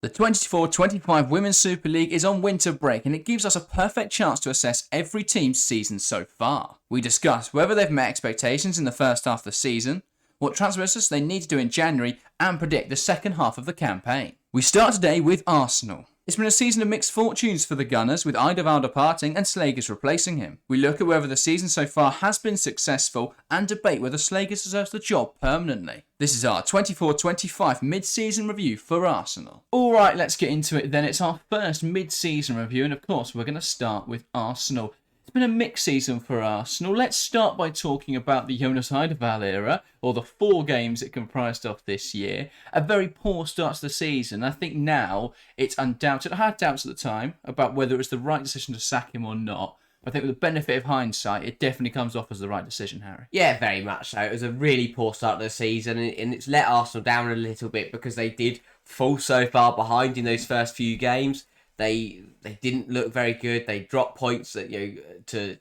The 24-25 Women's Super League is on winter break and it gives us a perfect chance to assess every team's season so far. We discuss whether they've met expectations in the first half of the season, what transfers they need to do in January, and predict the second half of the campaign. We start today with Arsenal. It's been a season of mixed fortunes for the Gunners, with Eidevall departing and Slegers replacing him. We look at whether the season so far has been successful and debate whether Slegers deserves the job permanently. This is our 24-25 mid-season review for Arsenal. Alright, let's get into it then. It's our first mid-season review, and of course we're going to start with Arsenal. It's been a mixed season for Arsenal. Let's start by talking about the Jonas Eidevall era, or the 4 games it comprised of this year. A very poor start to the season. I think now it's undoubted. I had doubts at the time about whether it was the right decision to sack him or not. I think with the benefit of hindsight, it definitely comes off as the right decision, Harry. Yeah, very much so. It was a really poor start to the season, and it's let Arsenal down a little bit because they did fall so far behind in those first few games. They didn't look very good. They dropped points to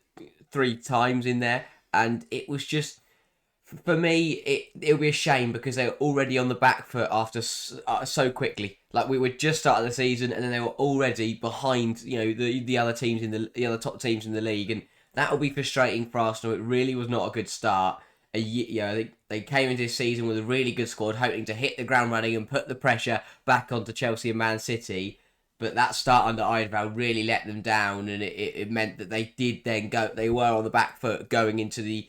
3 times in there, and it was just, for me, it'll be a shame because they were already on the back foot after so quickly. Like, we were just starting the season, and then they were already behind, the other teams the other top teams in the league, and that will be frustrating for Arsenal. It really was not a good start. They came into this season with a really good squad, hoping to hit the ground running and put the pressure back onto Chelsea and Man City. But that start under Eidevall really let them down, and it meant that they did then go. They were on the back foot going into the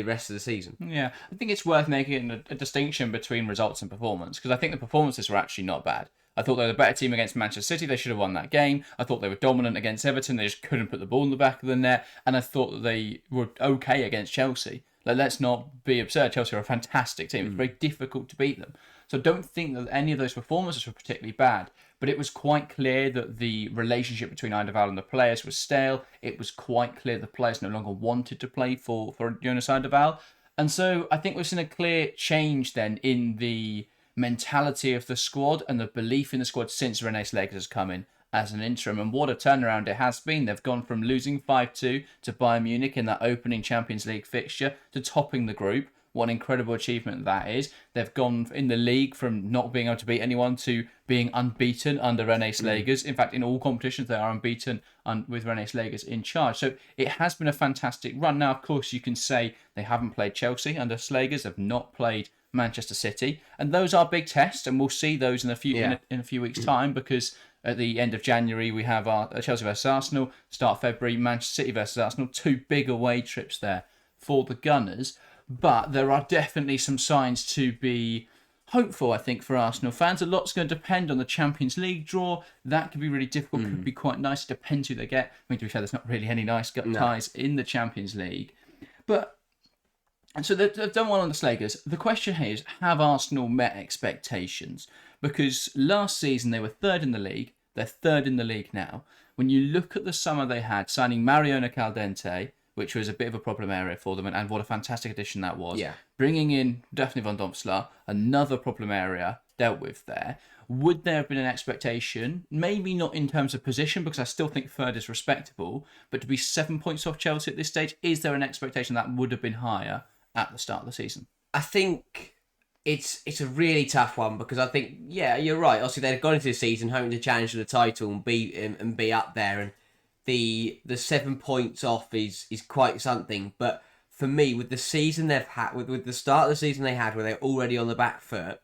rest of the season. Yeah, I think it's worth making a distinction between results and performance, because I think the performances were actually not bad. I thought they were the better team against Manchester City. They should have won that game. I thought they were dominant against Everton. They just couldn't put the ball in the back of the net. And I thought that they were okay against Chelsea. Let's not be absurd. Chelsea are a fantastic team. It's very difficult to beat them. So I don't think that any of those performances were particularly bad. But it was quite clear that the relationship between Eidevall and the players was stale. It was quite clear the players no longer wanted to play for Jonas Eidevall. And so I think we've seen a clear change then in the mentality of the squad and the belief in the squad since Renee Slegers has come in as an interim. And what a turnaround it has been. They've gone from losing 5-2 to Bayern Munich in that opening Champions League fixture to topping the group. What an incredible achievement that is. They've gone in the league from not being able to beat anyone to being unbeaten under Renee Slegers. In fact, in all competitions, they are unbeaten with Renee Slegers in charge. So it has been a fantastic run. Now, of course, you can say they haven't played Chelsea under Slegers. They've not played Manchester City. And those are big tests, and we'll see those in a few weeks' time, because at the end of January, we have our Chelsea versus Arsenal. Start of February, Manchester City versus Arsenal. 2 big away trips there for the Gunners. But there are definitely some signs to be hopeful, I think, for Arsenal fans. A lot's going to depend on the Champions League draw. That could be really difficult, could be quite nice. It depends who they get. I mean, to be fair, there's not really any nice ties in the Champions League. And so they've done well on the Slegers. The question here is, have Arsenal met expectations? Because last season they were 3rd in the league. They're 3rd in the league now. When you look at the summer they had, signing Mariona Caldente, which was a bit of a problem area for them, and what a fantastic addition that was. Yeah. Bringing in Daphne van Domselaar, another problem area dealt with there. Would there have been an expectation, maybe not in terms of position, because I still think 3rd is respectable, but to be 7 points off Chelsea at this stage, is there an expectation that would have been higher at the start of the season? I think it's a really tough one, because I think, yeah, you're right. Obviously, they've gone into the season hoping to challenge for the title and be up there, and the 7 points off is quite something. But for me, with the season they've had, with the start of the season they had, where they're already on the back foot,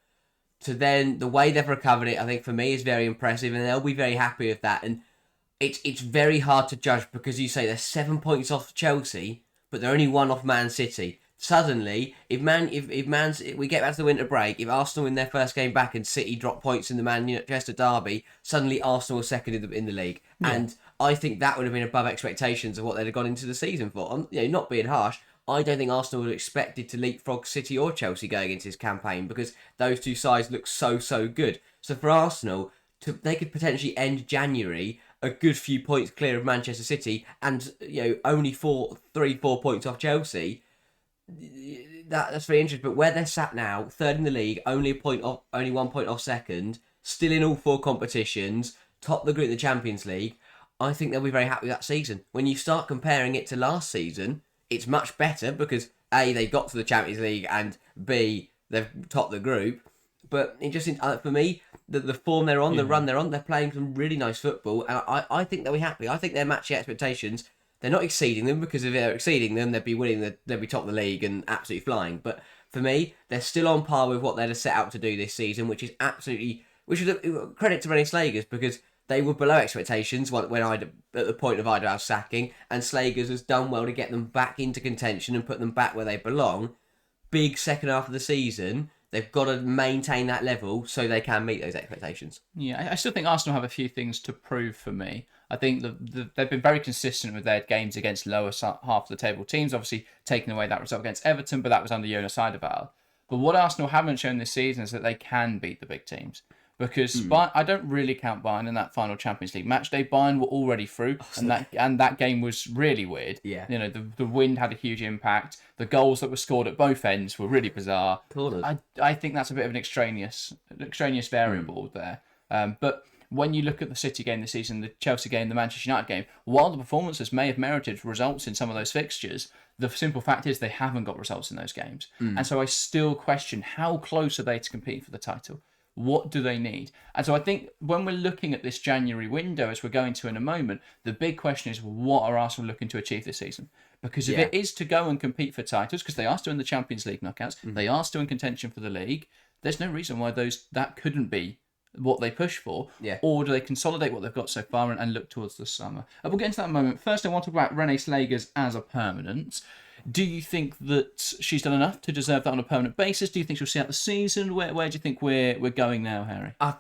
to then the way they've recovered it, I think for me is very impressive, and they'll be very happy with that. And it's very hard to judge, because you say they're 7 points off Chelsea, but they're only 1 off Man City. Suddenly, if we get back to the winter break, if Arsenal win their first game back and City drop points in the Manchester derby, suddenly Arsenal are 2nd in the league. Yeah. And I think that would have been above expectations of what they'd have gone into the season for. Not being harsh, I don't think Arsenal would have expected to leapfrog City or Chelsea going into this campaign, because those 2 sides look so good. So for Arsenal, they could potentially end January a good few points clear of Manchester City, and only 3-4 points off Chelsea. That's very interesting. But where they're sat now, 3rd in the league, only 1 point off 2nd, still in all 4 competitions, top the group in the Champions League, I think they'll be very happy with that season. When you start comparing it to last season, it's much better, because A, they got to the Champions League, and B, they've topped the group. But for me, the form they're on, the run they're on. They're playing some really nice football, and I think they'll be happy. I think they're matching expectations. They're not exceeding them, because if they're exceeding them, they'd be winning. They'd be top of the league and absolutely flying. But for me, they're still on par with what they're set out to do this season, which is a credit to Renee Slegers, because they were below expectations when at the point of Eidevall's sacking, and Slegers has done well to get them back into contention and put them back where they belong. Big second half of the season. They've got to maintain that level so they can meet those expectations. Yeah, I still think Arsenal have a few things to prove for me. I think they've been very consistent with their games against lower half of the table teams, obviously taking away that result against Everton, but that was under Jonas Eidevall. But what Arsenal haven't shown this season is that they can beat the big teams. Because I don't really count Bayern in that final Champions League match day. Bayern were already through, and that game was really weird. Yeah. You know, the wind had a huge impact. The goals that were scored at both ends were really bizarre. I think that's a bit of an extraneous variable there. But when you look at the City game this season, the Chelsea game, the Manchester United game, while the performances may have merited results in some of those fixtures, the simple fact is they haven't got results in those games. And so I still question, how close are they to compete for the title? What do they need? And so I think when we're looking at this January window, as we're going to in a moment, the big question is, what are Arsenal looking to achieve this season? Because if it is to go and compete for titles, because they are still in the Champions League knockouts, they are still in contention for the league, there's no reason why that couldn't be what they push for. Or do they consolidate what they've got so far and look towards the summer? And we'll get into that in a moment. First, I want to talk about Renee Slegers as a permanent. Do you think that she's done enough to deserve that on a permanent basis? Do you think she'll see out the season? Where do you think we're going now, Harry? I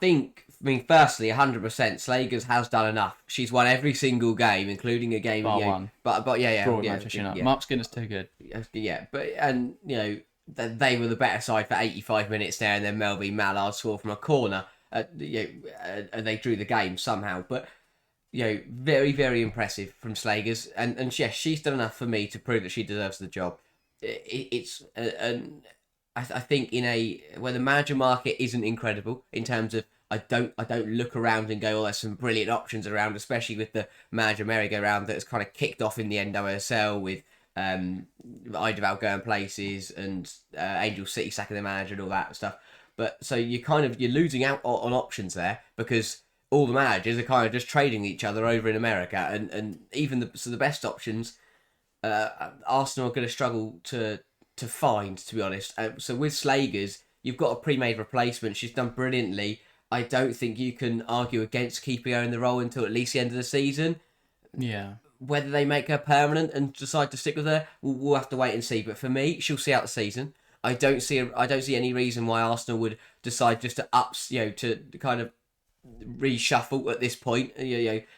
mean, firstly, 100%, Slegers has done enough. She's won every single game, including a game. Bar one. But yeah. Manchester United. Mark Skinner's too good. Yeah, and they were the better side for 85 minutes there, and then Melby Mallard scored from a corner. And they drew the game somehow. But very, very impressive from Slegers, and yes, she's done enough for me to prove that she deserves the job. I think where the manager market isn't incredible in terms of, I don't look around and go, oh, there's some brilliant options around, especially with the manager merry-go-round that has kind of kicked off in the WSL with Eidevall going places and Angel City sacking the manager and all that stuff. But so you're losing out on options there, because all the managers are kind of just trading each other over in America, and even the best options, Arsenal are going to struggle to find, to be honest. So with Slegers, you've got a pre-made replacement. She's done brilliantly. I don't think you can argue against keeping her in the role until at least the end of the season. Yeah. Whether they make her permanent and decide to stick with her, we'll have to wait and see. But for me, she'll see out the season. I don't see any reason why Arsenal would decide just to to kind of reshuffle at this point.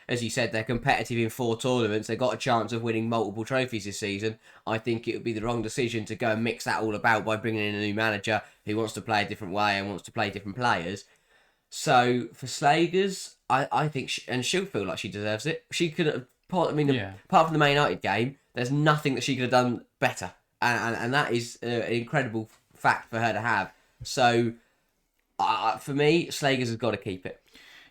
As you said, they're competitive in 4 tournaments. They've got a chance of winning multiple trophies this season. I think it would be the wrong decision to go and mix that all about by bringing in a new manager who wants to play a different way and wants to play different players. So for Slegers, I think she'll feel like she deserves it. She could have, apart from the Man United game, there's nothing that she could have done better, and that is an incredible fact for her to have. So for me, Slegers has got to keep it.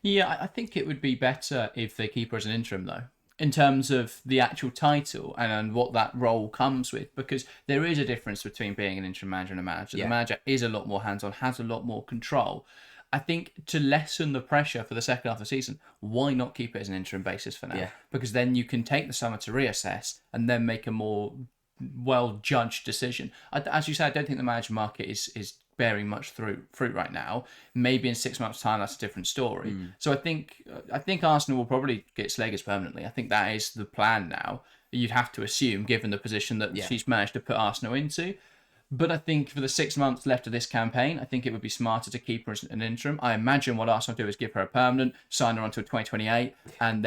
Yeah, I think it would be better if they keep her as an interim, though, in terms of the actual title and what that role comes with, because there is a difference between being an interim manager and a manager. The manager is a lot more hands-on, has a lot more control. I think to lessen the pressure for the second half of the season, why not keep it as an interim basis for now? Yeah. Because then you can take the summer to reassess and then make a more well-judged decision. As you said, I don't think the manager market is bearing much fruit right now. Maybe in 6 months' time, that's a different story. So I think Arsenal will probably get Slegers permanently. I think that is the plan now. You'd have to assume, given the position that she's managed to put Arsenal into. But I think for the 6 months left of this campaign, I think it would be smarter to keep her as an interim. I imagine what Arsenal do is give her a permanent, sign her until 2028, and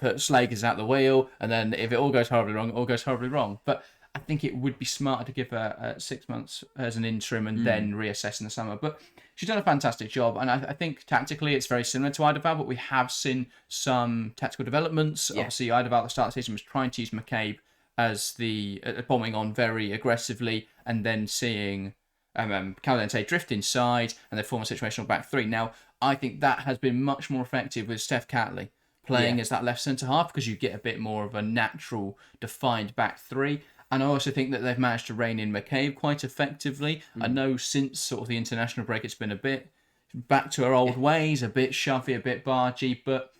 put Slegers out the wheel. And then if it all goes horribly wrong, it all goes horribly wrong. But I think it would be smarter to give her 6 months as an interim and then reassess in the summer. But she's done a fantastic job, and I think tactically it's very similar to Eidevall, but we have seen some tactical developments. Obviously, Eidevall at the start of the season was trying to use McCabe as the bombing on very aggressively, and then seeing Caldente drift inside and then form a situational back three. Now, I think that has been much more effective with Steph Catley playing as that left centre half, because you get a bit more of a natural defined back three. And I also think that they've managed to rein in McCabe quite effectively. I know since sort of the international break, it's been a bit back to her old ways, a bit shovey, a bit bargy, but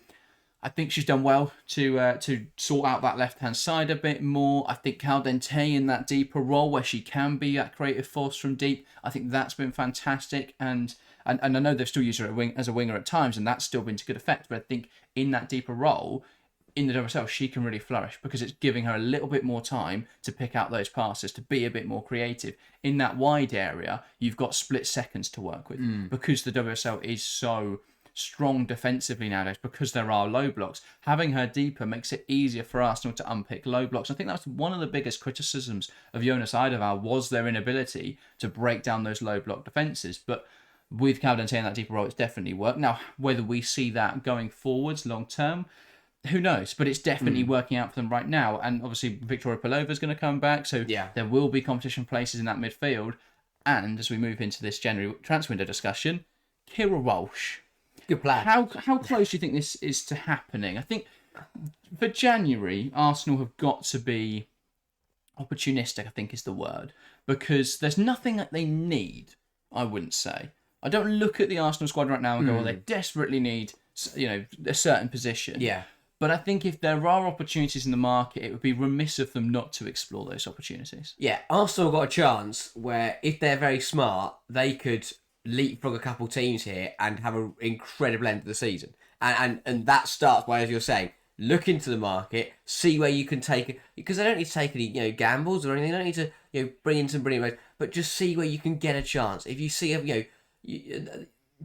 I think she's done well to sort out that left-hand side a bit more. I think Caldente in that deeper role where she can be that creative force from deep, I think that's been fantastic. And I know they've still used her as a winger at times, and that's still been to good effect. But I think in that deeper role, in the WSL, she can really flourish because it's giving her a little bit more time to pick out those passes, to be a bit more creative. In that wide area, you've got split seconds to work with because the WSL is so strong defensively nowadays because there are low blocks. Having her deeper makes it easier for Arsenal to unpick low blocks. I think that's one of the biggest criticisms of Jonas Eidevall was their inability to break down those low block defences. But with Caldente in that deeper role, it's definitely worked. Now, whether we see that going forwards long term, who knows? But it's definitely working out for them right now. And obviously, Victoria Pelova is going to come back, so there will be competition places in that midfield. And as we move into this January transfer window discussion, Kira Walsh. Good plan. How close do you think this is to happening? I think for January, Arsenal have got to be opportunistic, I think is the word, because there's nothing that they need, I wouldn't say. I don't look at the Arsenal squad right now and go, well, they desperately need, a certain position. Yeah. But I think if there are opportunities in the market, it would be remiss of them not to explore those opportunities. Yeah, Arsenal got a chance where if they're very smart, they could leapfrog a couple teams here and have an incredible end of the season. And that starts by, as you're saying, look into the market, see where you can take it, because they don't need to take any gambles or anything. They don't need to bring in some brilliant players, but just see where you can get a chance. If you see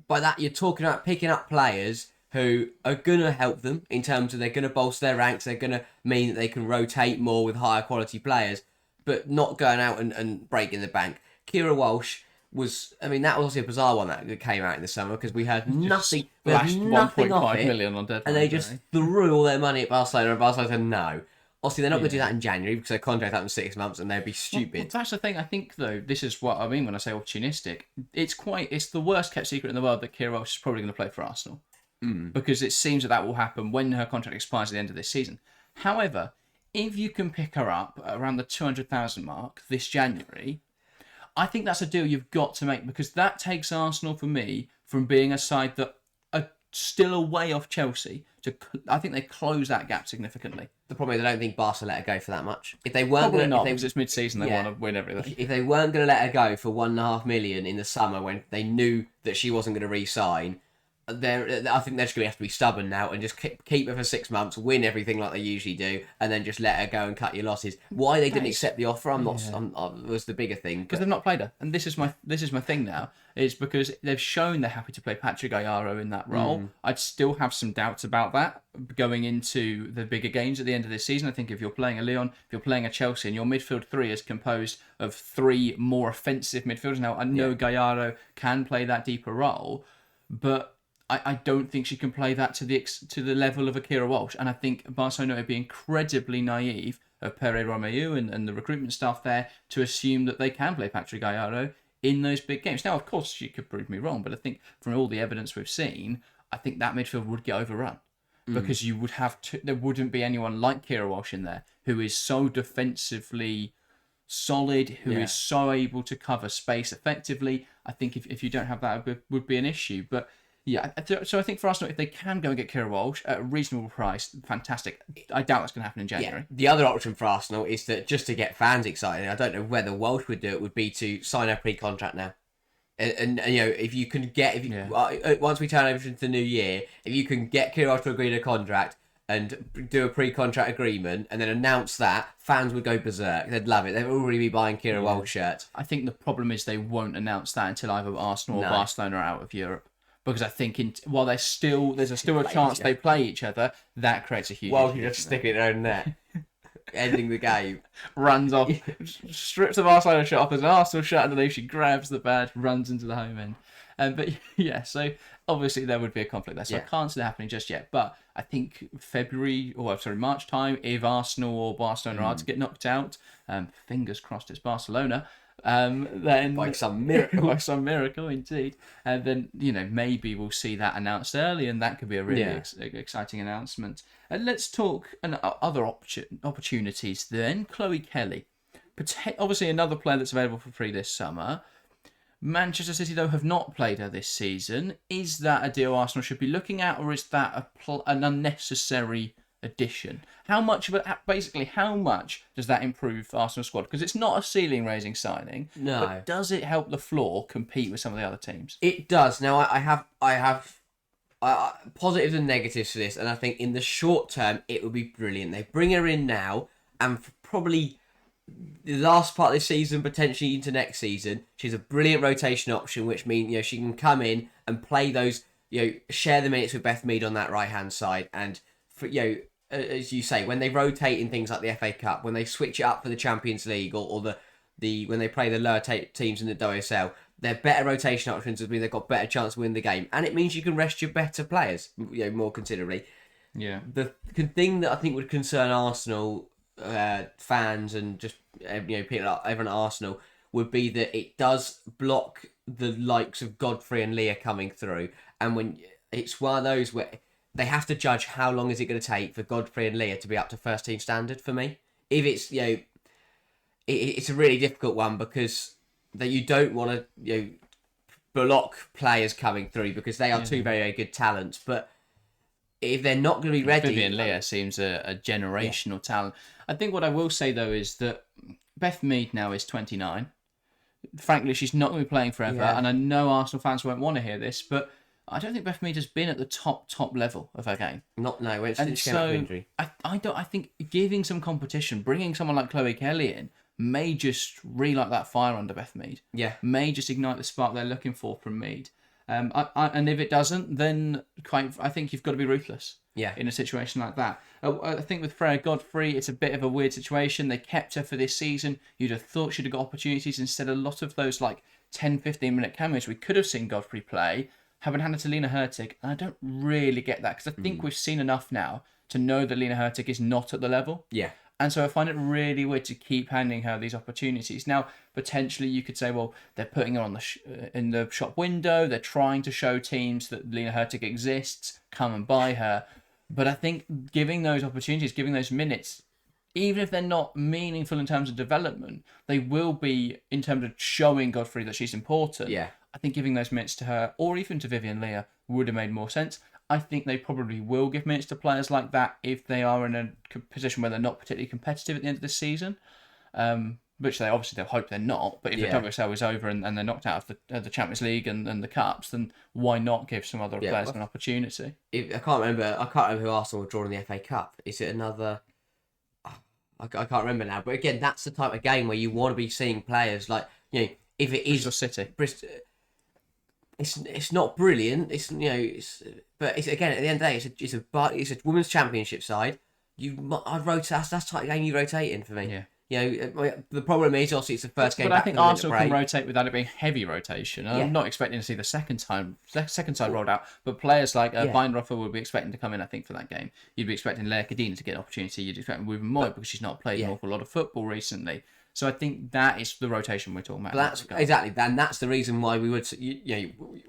by that you're talking about picking up players who are going to help them in terms of they're going to bolster their ranks, they're going to mean that they can rotate more with higher quality players, but not going out and breaking the bank. Kira Walsh was, that was obviously a bizarre one that came out in the summer because we heard nothing. We heard nothing of it, million on deadline, and they just threw all their money at Barcelona, and Barcelona said no. Obviously, they're not going to do that in January because their contract up in 6 months, and they'd be stupid. Well, that's the thing. I think though, this is what I mean when I say opportunistic. It's the worst kept secret in the world that Kira Walsh is probably going to play for Arsenal because it seems that will happen when her contract expires at the end of this season. However, if you can pick her up around the 200,000 mark this January, I think that's a deal you've got to make because that takes Arsenal, for me, from being a side that are still a way off Chelsea to, I think they close that gap significantly. The problem is I don't think Barca let her go for that much. If they weren't Probably not, because it's mid-season, they want to win everything. If they weren't going to let her go for $1.5 million in the summer when they knew that she wasn't going to re-sign, I think they're just going to have to be stubborn now and just keep her for 6 months, win everything like they usually do, and then just let her go and cut your losses. Why they didn't accept the offer, was the bigger thing. Because they've not played her, and this is my thing now. Is because they've shown they're happy to play Patrick Ayaro in that role. I'd still have some doubts about that going into the bigger games at the end of this season. I think if you're playing a Lyon, if you're playing a Chelsea, and your midfield three is composed of 3 more offensive midfielders. Now I know Gallardo can play that deeper role, but I don't think she can play that to the level of Akira Walsh. And I think Barcelona would be incredibly naive of Pere Romeu and the recruitment staff there to assume that they can play Patrick Gallardo in those big games. Now, of course, she could prove me wrong, but I think from all the evidence we've seen, I think that midfield would get overrun because you would there wouldn't be anyone like Kira Walsh in there who is so defensively solid, who is so able to cover space effectively. I think if you don't have that, it would be an issue. But yeah, so I think for Arsenal, if they can go and get Kira Walsh at a reasonable price, fantastic. I doubt that's going to happen in January. Yeah. The other option for Arsenal is that just to get fans excited, I don't know whether Walsh would do it, would be to sign a pre-contract now. And if you can get, once we turn over into the new year, if you can get Kira Walsh to agree to a contract and do a pre-contract agreement and then announce that, fans would go berserk. They'd love it. They'd already be buying Kira Walsh shirts. I think the problem is they won't announce that until either Arsenal or Barcelona are out of Europe. Because I think while there's still a chance they play each other, that creates a huge. Well, you just stick it in their own net, ending the game. Runs off, strips the Barcelona shot off. There's an Arsenal shot underneath. She grabs the badge, runs into the home end. But yeah, so obviously there would be a conflict there. So I can't see that happening just yet. But I think March time, if Arsenal or Barcelona are to get knocked out, fingers crossed it's Barcelona. Then by some miracle, indeed, and then maybe we'll see that announced early, and that could be a really exciting announcement. And let's talk other opportunities. Then Chloe Kelly, obviously another player that's available for free this summer. Manchester City, though, have not played her this season. Is that a deal Arsenal should be looking at, or is that an unnecessary addition? How much of it, basically, how much does that improve Arsenal's squad? Because it's not a ceiling-raising signing, No. but does it help the floor compete with some of the other teams? It does. Now, I have positives and negatives for this, and I think in the short term, it would be brilliant. They bring her in now, and for probably the last part of this season, potentially into next season, she's a brilliant rotation option, which means she can come in and play those, share the minutes with Beth Mead on that right hand side, and for, as you say, when they rotate in things like the FA Cup, when they switch it up for the Champions League or the when they play the lower teams in the WSL, they're better rotation options, which mean they've got better chance to win the game, and it means you can rest your better players, more considerably. Yeah. The thing that I think would concern Arsenal fans and just people, everyone at Arsenal, would be that it does block the likes of Godfrey and Leah coming through, and when it's one of those where they have to judge how long is it going to take for Godfrey and Leah to be up to first team standard. For me, if it's it's a really difficult one, because that you don't want to block players coming through because they are two very, very good talents, but if they're not going to be ready... Vivian Leah seems a generational talent. I think what I will say, though, is that Beth Mead now is 29. Frankly, she's not going to be playing forever, and I know Arsenal fans won't want to hear this, but I don't think Beth Mead has been at the top level of her game. And so I think giving some competition, bringing someone like Chloe Kelly in, may just relight that fire under Beth Mead. Yeah. May just ignite the spark they're looking for from Mead. And if it doesn't, then I think you've got to be ruthless. Yeah. In a situation like that. I think with Freya Godfrey, it's a bit of a weird situation. They kept her for this season. You'd have thought she'd have got opportunities instead. A lot of those 10, 15-minute cameos we could have seen Godfrey play haven't handed to Lena Hurtig, and I don't really get that, because I think we've seen enough now to know that Lena Hurtig is not at the level. Yeah. And so I find it really weird to keep handing her these opportunities. Now, potentially you could say, well, they're putting her on in the shop window. They're trying to show teams that Lena Hurtig exists, come and buy her. But I think giving those opportunities, giving those minutes, even if they're not meaningful in terms of development, they will be in terms of showing Godfrey that she's important. Yeah. I think giving those minutes to her, or even to Vivian Leah, would have made more sense. I think they probably will give minutes to players like that if they are in a position where they're not particularly competitive at the end of the season, which they'll hope they're not. But if the WSL is over and they're knocked out of the Champions League and the Cups, then why not give some other players an opportunity? I can't remember who Arsenal were drawn in the FA Cup. Is it another... I can't remember now. But again, that's the type of game where you want to be seeing players if it is... Bristol City. It's not brilliant. But it's, again, at the end of the day, it's a women's championship side. I'd rotate. That's the type of game you rotate in for me. Yeah. The problem is obviously it's the first game. But I think Arsenal can rotate without it being heavy rotation. I'm not expecting to see the second side rolled out. But players like Weinroffer would be expecting to come in, I think, for that game. You'd be expecting Leah Cadena to get an opportunity. You'd expect Ruben Moy because she's not played an awful lot of football recently. So I think that is the rotation we're talking about. That's exactly, and that's the reason why we would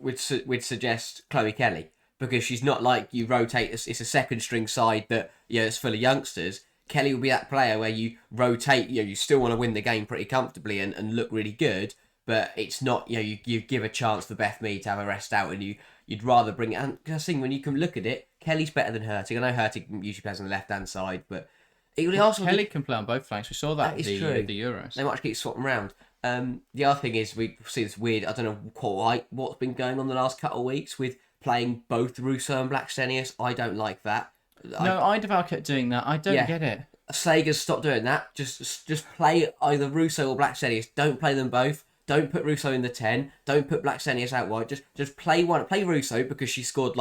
we'd suggest Chloe Kelly, because she's not like you rotate. It's a second string side that it's full of youngsters. Kelly will be that player where you rotate. You still want to win the game pretty comfortably and look really good, but it's not. You give a chance for Beth Mead to have a rest out, and you'd rather bring it. And I think when you can look at it, Kelly's better than Hurtig. I know Hurtig usually plays on the left hand side, but. Kelly can play on both flanks. We saw that at the Euros. They might keep swapping around. The other thing is we see this weird. I don't know quite what's been going on the last couple of weeks with playing both Russo and Blackstenius. I don't like that. Eidevall kept doing that. I don't get it. Slegers, stop doing that. Just play either Russo or Blackstenius. Don't play them both. Don't put Russo in the 10. Don't put Blackstenius out wide. Just play one. Play Russo because she scored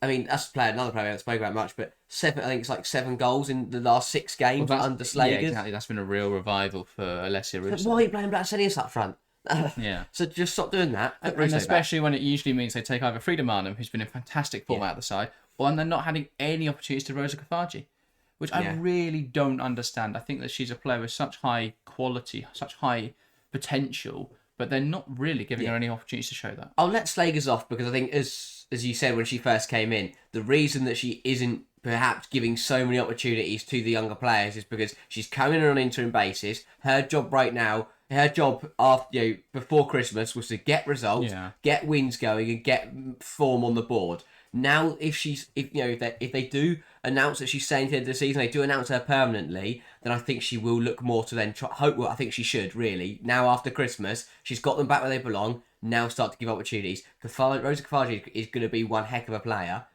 that's another player we haven't spoken about much, but I think it's 7 goals in the last 6 games under Slegers. Yeah, exactly. That's been a real revival for Alessia Russo. Why are you playing Blackstenius up front? Yeah. So just stop doing that. And especially when it usually means they take either Frida Marnham, who's been in fantastic form out the side, or they're not having any opportunities to Rosa Kafaji, which I really don't understand. I think that she's a player with such high quality, such high potential, but they're not really giving her any opportunities to show that. I'll let Slegers off because I think, as you said when she first came in, the reason that she isn't perhaps giving so many opportunities to the younger players is because she's coming in on an interim basis. Her job right now, her job after before Christmas was to get results, get wins going, and get form on the board. Now, if they do announce that she's staying to the end of the season, they do announce her permanently, then I think she will look more to then hope. Well, I think she should really now after Christmas. She's got them back where they belong. Now start to give opportunities. Rosa Kafaji is going to be one heck of a player.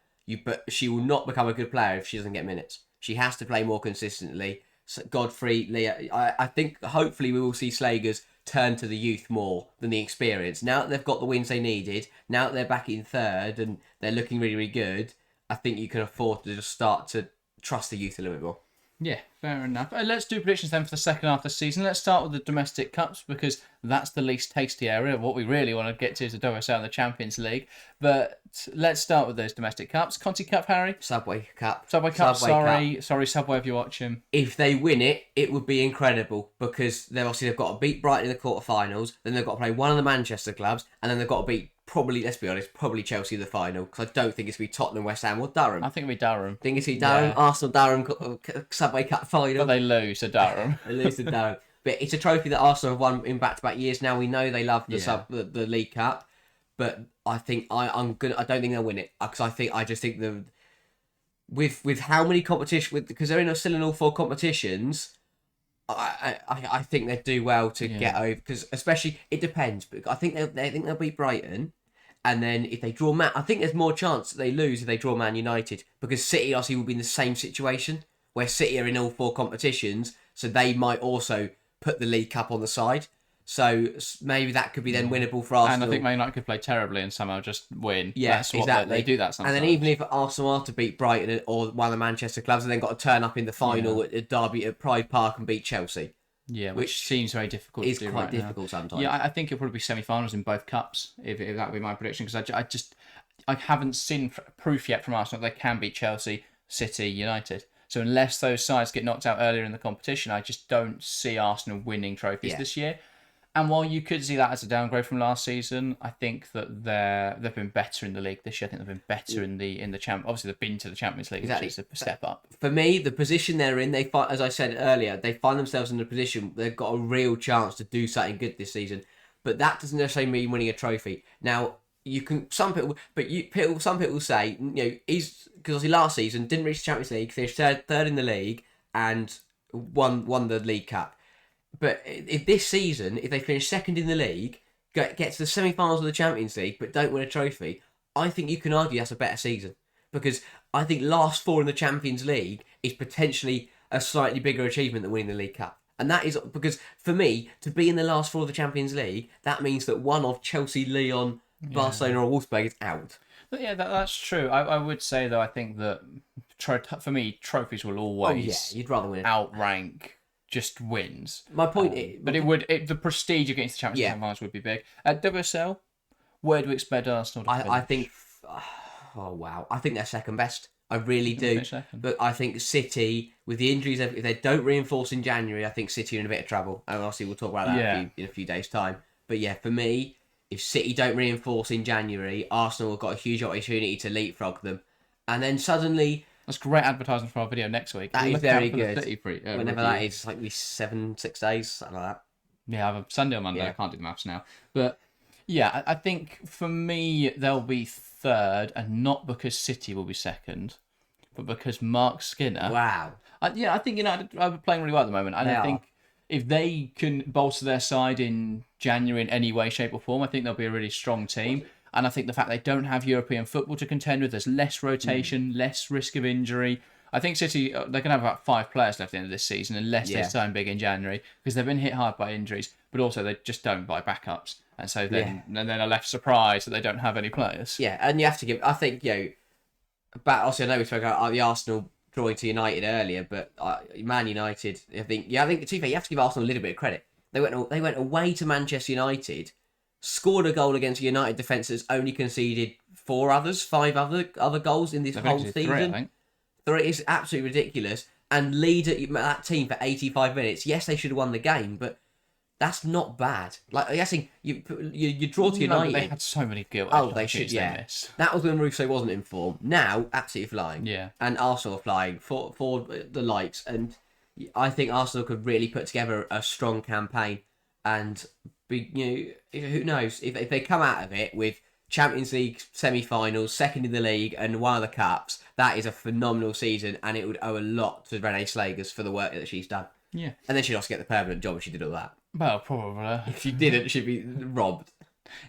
But she will not become a good player if she doesn't get minutes. She has to play more consistently. So Godfrey, Leah, I think hopefully we will see Slegers turn to the youth more than the experience. Now that they've got the wins they needed, now that they're back in third and they're looking really, really good, I think you can afford to just start to trust the youth a little bit more. Yeah, fair enough. Let's do predictions then for the second half of the season. Let's start with the domestic cups because that's the least tasty area. What we really want to get to is the WSL and the Champions League. But let's start with those domestic cups. Conti Cup, Harry? Subway Cup. Subway Cup, sorry, Subway if you're watching. If they win it, it would be incredible because they've got to beat Brighton in the quarterfinals, then they've got to play one of the Manchester clubs, and then they've got to beat let's be honest, probably Chelsea in the final because I don't think it's going to be Tottenham, West Ham or Durham. I think it'll be Durham. Think it's going to be Durham, Arsenal, Durham, Subway Cup final. But they lose to Durham. They lose to Durham. But it's a trophy that Arsenal have won in back-to-back years now. We know they love the League Cup, but I think I don't think they'll win it because I just think with how many competition because they're still in all 4 competitions. I think they'd do well to get over because especially it depends. But I think they'll beat Brighton. And then if they draw I think there's more chance that they lose if they draw Man United because City obviously will be in the same situation where City are in all 4 competitions, so they might also put the League Cup on the side. So maybe that could be then winnable for Arsenal. And I think Man United could play terribly and somehow just win. Yeah, that's what exactly. They do that sometimes. And then even if Arsenal are to beat Brighton or one of the Manchester clubs, and then got to turn up in the final at Derby at Pride Park and beat Chelsea. Yeah, which seems very difficult to do right now. It's quite difficult sometimes. Yeah, I think it'll probably be semi-finals in both cups, if that would be my prediction, because I haven't seen proof yet from Arsenal that they can beat Chelsea, City, United. So unless those sides get knocked out earlier in the competition, I just don't see Arsenal winning trophies this year. And while you could see that as a downgrade from last season, I think that they've been better in the league this year. I think they've been better in the champ. Obviously, they've been to the Champions League, which is a step up. For me, the position they're in, as I said earlier, they find themselves in a position where they've got a real chance to do something good this season. But that doesn't necessarily mean winning a trophy. Now, some people say, because obviously last season didn't reach the Champions League, finished third in the league, and won the League Cup. But if this season, if they finish second in the league, get to the semi-finals of the Champions League, but don't win a trophy, I think you can argue that's a better season. Because I think last 4 in the Champions League is potentially a slightly bigger achievement than winning the League Cup. And that is because, for me, to be in the last 4 of the Champions League, that means that one of Chelsea, Lyon, Barcelona or Wolfsburg is out. But yeah, that's true. I would say, though, I think that, for me, trophies will always you'd rather win outrank just wins. My point is... But the prestige of getting to the Champions League finals would be big. At WSL, where do we expect Arsenal to finish? I think... Oh, wow. I think they're second best. I really do. But I think City, with the injuries, if they don't reinforce in January, I think City are in a bit of trouble. And obviously we'll talk about that in a few days' time. But yeah, for me, if City don't reinforce in January, Arsenal have got a huge opportunity to leapfrog them. And then suddenly... That's great advertising for our video next week. That is very good. Whenever review. That is, like 6 days, something like that. Yeah, I have a Sunday or Monday. I can't do the maths now. But yeah, I think for me, they'll be third, and not because City will be second, but because Mark Skinner. Wow. I think United are playing really well at the moment. And I think if they can bolster their side in January in any way, shape or form, I think they'll be a really strong team. And I think the fact they don't have European football to contend with, there's less rotation, less risk of injury. I think City, they're going to have about 5 players left at the end of this season unless they sign big in January because they've been hit hard by injuries, but also they just don't buy backups. And so then are left surprised that they don't have any players. Yeah, and you have to give, I think, but also I know we spoke about the Arsenal drawing to United earlier, but Man United, I think, to be fair, you have to give Arsenal a little bit of credit. They went away to Manchester United, scored a goal against a United defence that's only conceded 5 other goals in this whole season. 3, I think. 3 is absolutely ridiculous. And lead that team for 85 minutes. Yes, they should have won the game, but That's not bad. Like, I'm guessing you draw to No, but United. they had so many gilt Oh, edge they should, opportunities they yeah. missed. That was when Russo wasn't in form. Now, absolutely flying. Yeah. And Arsenal are flying for the likes. And I think Arsenal could really put together a strong campaign. And, who knows? If they come out of it with Champions League semi-finals, second in the league, and one of the cups, that is a phenomenal season. And it would owe a lot to Renee Slegers for the work that she's done. Yeah. And then she'd also get the permanent job if she did all that. Well, probably. If she didn't, she'd be robbed.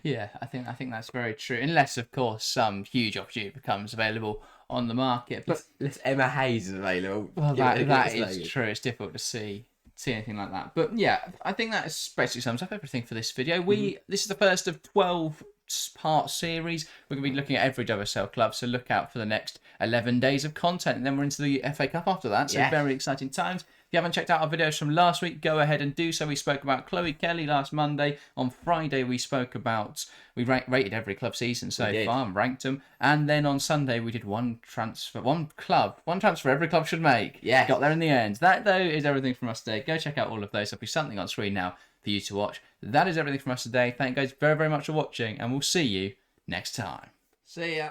Yeah, I think that's very true. Unless, of course, some huge opportunity becomes available on the market. But Unless Emma Hayes is available. well, that is true. It's difficult to see anything like that. But yeah, I think that basically sums up everything for this video. This is the first of 12-part series. We're going to be looking at every WSL club, so look out for the next 11 days of content, and then we're into the FA Cup after that. So very exciting times. If you haven't checked out our videos from last week, go ahead and do so. We spoke about Chloe Kelly last Monday. On Friday, we spoke about... We rated every club season so far and ranked them. And then on Sunday, we did one transfer every club should make. Yeah. Got there in the end. That, though, is everything from us today. Go check out all of those. There'll be something on screen now for you to watch. That is everything from us today. Thank you guys very, very much for watching, and we'll see you next time. See ya.